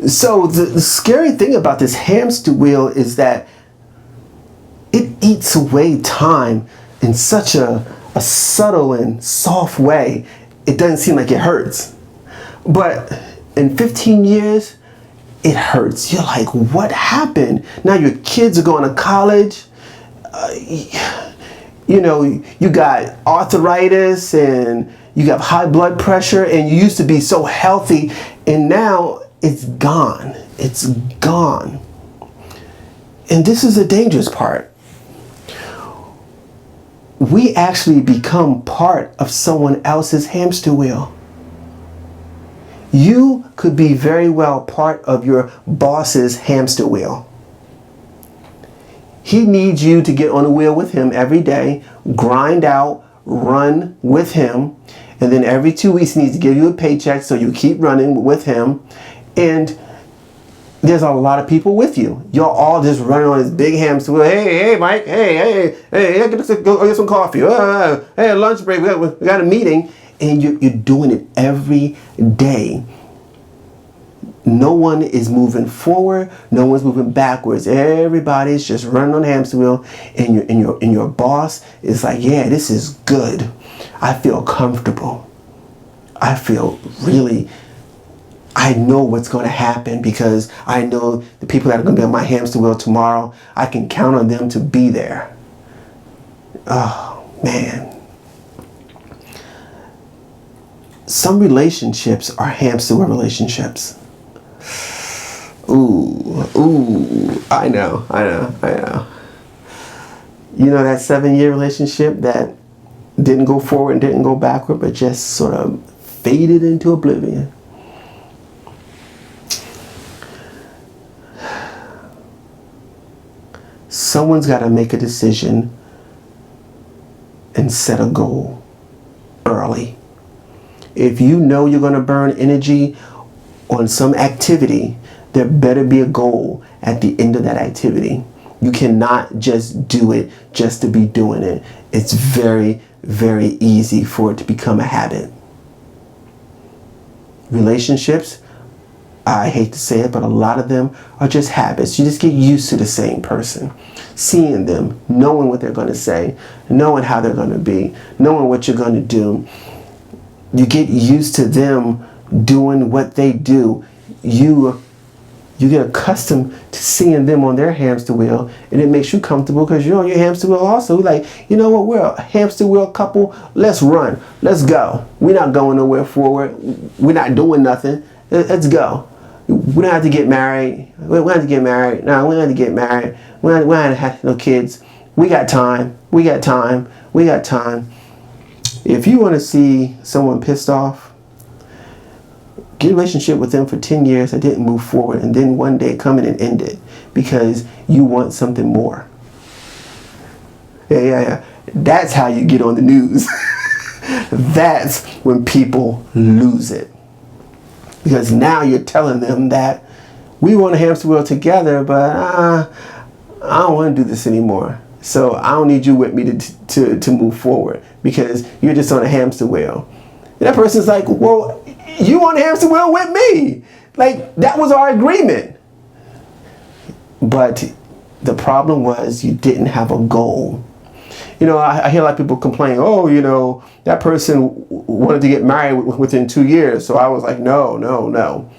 So the scary thing about this hamster wheel is that it eats away time in such a subtle and soft way. It doesn't seem like it hurts. But in 15 years, it hurts. You're like, what happened? Now your kids are going to college. You know, you got arthritis and you have high blood pressure, and you used to be so healthy, and now it's gone. It's gone. And this is the dangerous part. We actually become part of someone else's hamster wheel. You could be very well part of your boss's hamster wheel. He needs you to get on the wheel with him every day, grind out, run with him, and then every 2 weeks he needs to give you a paycheck so you keep running with him. And there's a lot of people with you. You're all just running on this big hamster wheel. Hey, Mike. Hey, go get some coffee. Hey, lunch break. We got a meeting. And you're doing it every day. No one is moving forward. No one's moving backwards. Everybody's just running on the hamster wheel. And your boss is like, yeah, this is good. I feel comfortable. I feel really, I know what's going to happen because I know the people that are going to be on my hamster wheel tomorrow, I can count on them to be there. Oh, man. Some relationships are hamster wheel relationships. Ooh, I know. You know that 7-year relationship that didn't go forward and didn't go backward, but just sort of faded into oblivion. Someone's got to make a decision and set a goal early. If you know you're going to burn energy on some activity, there better be a goal at the end of that activity. You cannot just do it just to be doing it. It's very, very easy for it to become a habit. Relationships, I hate to say it, but a lot of them are just habits. You just get used to the same person. Seeing them, knowing what they're going to say, knowing how they're going to be, knowing what you're going to do. You get used to them doing what they do. You get accustomed to seeing them on their hamster wheel, and it makes you comfortable because you're on your hamster wheel also. Like, you know what, we're a hamster wheel couple. Let's run. Let's go. We're not going nowhere forward. We're not doing nothing. Let's go. We don't have to get married. We don't have to get married. No, we don't have to get married. We don't have no kids. We got time. We got time. We got time. If you want to see someone pissed off, get a relationship with them for 10 years that didn't move forward, and then one day come in and end it because you want something more. Yeah. That's how you get on the news. That's when people lose it. Because now you're telling them that we want a hamster wheel together, but I don't want to do this anymore. So I don't need you with me to move forward because you're just on a hamster wheel. And that person's like, well, you on a hamster wheel with me. Like, that was our agreement. But the problem was you didn't have a goal. You know, I hear a lot of people complain, oh, you know, that person wanted to get married within 2 years. So I was like, no.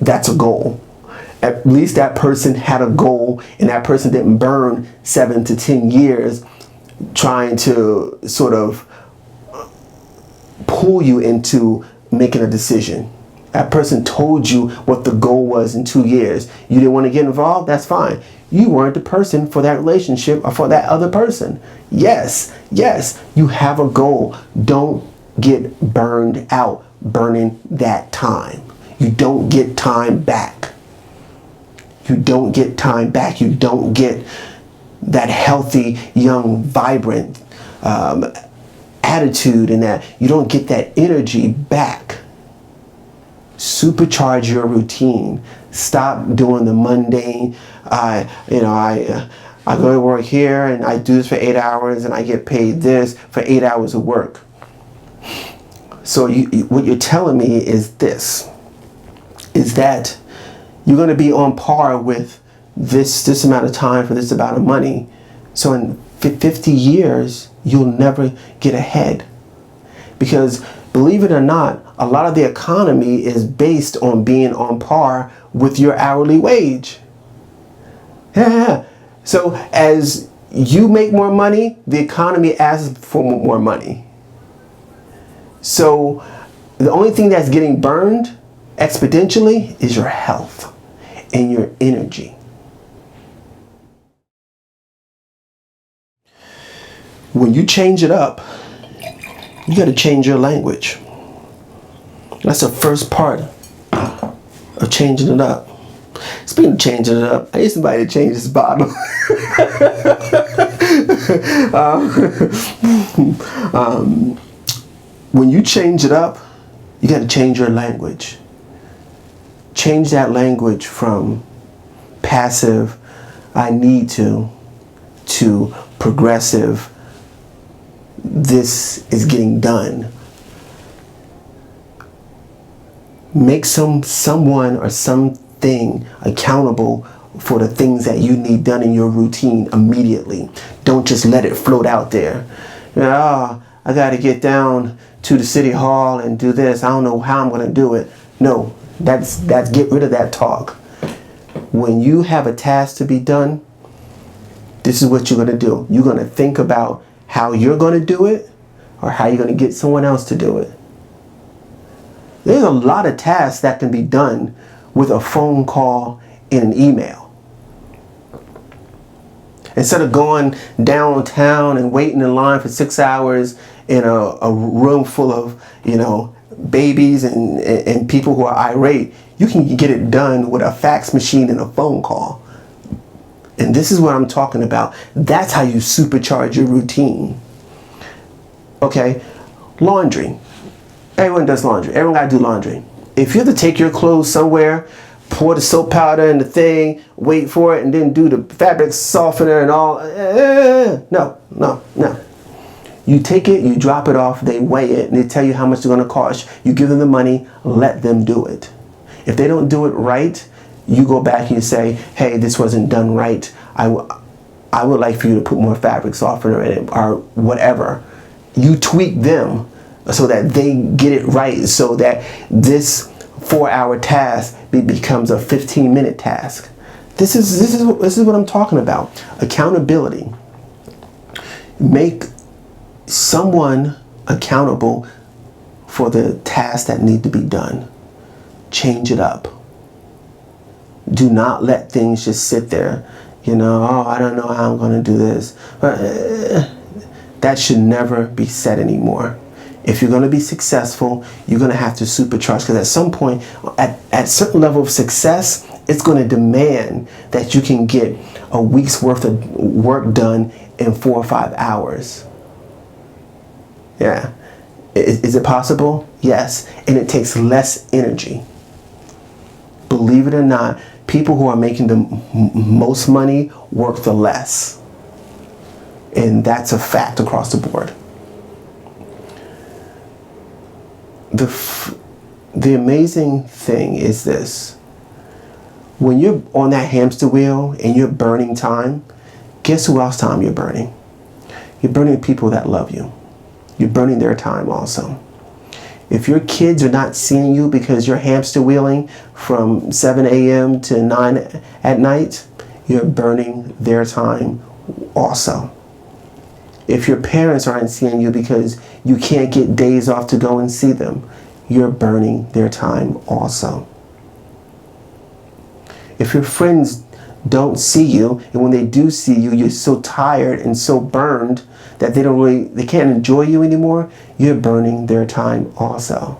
That's a goal. At least that person had a goal, and that person didn't burn 7 to 10 years trying to sort of pull you into making a decision. That person told you what the goal was in 2 years. You didn't want to get involved? That's fine. You weren't the person for that relationship or for that other person. Yes, you have a goal. Don't get burned out burning that time. You don't get time back. You don't get time back. You don't get that healthy, young, vibrant attitude, and that you don't get that energy back. Supercharge your routine. Stop doing the mundane. I go to work here and I do this for 8 hours and I get paid this for 8 hours of work. So what you're telling me is this. that you're going to be on par with this amount of time for this amount of money. So in 50 years, you'll never get ahead. Because believe it or not, a lot of the economy is based on being on par with your hourly wage. Yeah. So as you make more money, the economy asks for more money. So the only thing that's getting burned exponentially is your health and your energy. When you change it up, you got to change your language. That's the first part of changing it up. Speaking of changing it up, I need somebody to change this bottle. When you change it up, you got to change your language. Change that language from passive, I need to progressive, this is getting done. Make someone or something accountable for the things that you need done in your routine immediately. Don't just let it float out there. I got to get down to the city hall and do this. I don't know how I'm going to do it. No, that's get rid of that talk. When you have a task to be done, this is what you're going to do. You're going to think about how you're going to do it or how you're going to get someone else to do it. There's a lot of tasks that can be done with a phone call and an email. Instead of going downtown and waiting in line for 6 hours in a room full of, babies and people who are irate, you can get it done with a fax machine and a phone call. And this is what I'm talking about. That's how you supercharge your routine. Okay, laundry. Everyone does laundry. Everyone got to do laundry. If you have to take your clothes somewhere, pour the soap powder in the thing, wait for it, and then do the fabric softener and all. No. You take it, you drop it off, they weigh it, and they tell you how much it's going to cost. You give them the money, let them do it. If they don't do it right, you go back and you say, hey, this wasn't done right. I would like for you to put more fabric softener in it or whatever. You tweak them so that they get it right, so that this 4-hour task becomes a 15-minute task. This is what I'm talking about. Accountability. Make someone accountable for the tasks that need to be done. Change it up. Do not let things just sit there. I don't know how I'm going to do this. That should never be said anymore. If you're going to be successful, you're going to have to supercharge, because at some point, at a certain level of success, it's going to demand that you can get a week's worth of work done in 4 or 5 hours. Yeah. Is it possible? Yes. And it takes less energy. Believe it or not, people who are making the most money work the less. And that's a fact across the board. The amazing thing is this. When you're on that hamster wheel and you're burning time, guess who else time you're burning? You're burning people that love you. You're burning their time also. If your kids are not seeing you because you're hamster wheeling from 7 a.m. to 9 at night, you're burning their time also. If your parents aren't seeing you because you can't get days off to go and see them, you're burning their time also. If your friends don't see you, and when they do see you, you're so tired and so burned that they can't enjoy you anymore, you're burning their time also.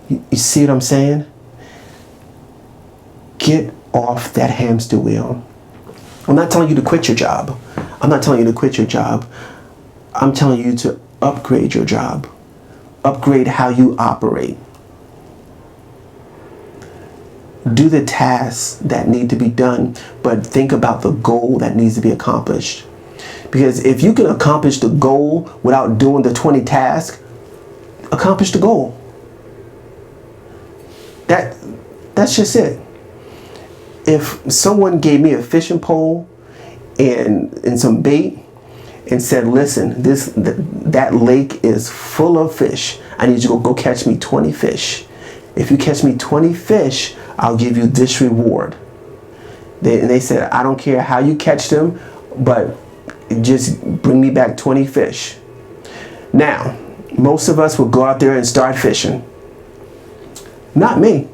You see what I'm saying? Get off that hamster wheel. I'm not telling you to quit your job. I'm telling you to upgrade your job. Upgrade how you operate. Do the tasks that need to be done, but think about the goal that needs to be accomplished. Because if you can accomplish the goal without doing the 20 tasks, accomplish the goal. That's just it. If someone gave me a fishing pole and some bait and said, listen, that lake is full of fish. I need you to go catch me 20 fish. If you catch me 20 fish, I'll give you this reward. They said, I don't care how you catch them, but just bring me back 20 fish. Now, most of us will go out there and start fishing. Not me.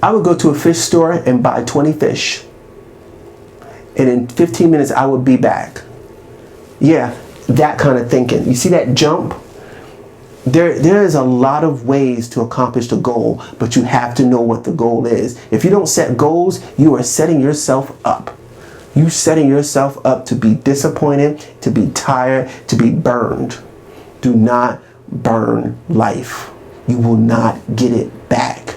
I would go to a fish store and buy 20 fish. And in 15 minutes, I would be back. Yeah, that kind of thinking. You see that jump? There is a lot of ways to accomplish the goal, but you have to know what the goal is. If you don't set goals, you are setting yourself up. You're setting yourself up to be disappointed, to be tired, to be burned. Do not burn life. You will not get it back.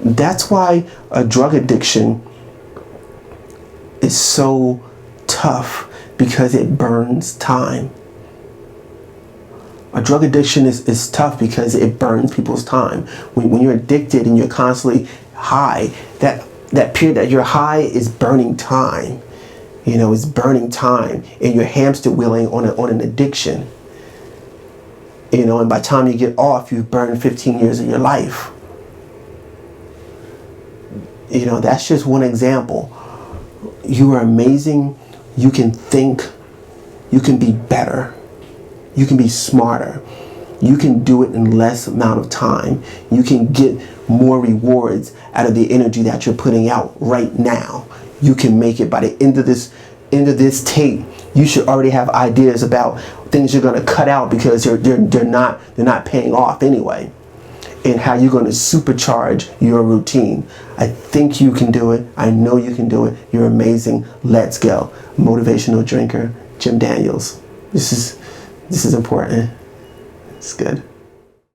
That's why a drug addiction is so tough, because it burns time. A drug addiction is tough because it burns people's time. When you're addicted and you're constantly high, that period that you're high is burning time. It's burning time, and you're hamster wheeling on an addiction. And by the time you get off, you've burned 15 years of your life. That's just one example. You are amazing. You can think. You can be better. You can be smarter. You can do it in less amount of time. You can get more rewards out of the energy that you're putting out right now. You can make it. By the end of this tape, you should already have ideas about things you're going to cut out because they're not paying off anyway, and how you're going to supercharge your routine. I think you can do it. I know you can do it. You're amazing. Let's go. Motivational drinker, Jim Daniels. This is important. It's good.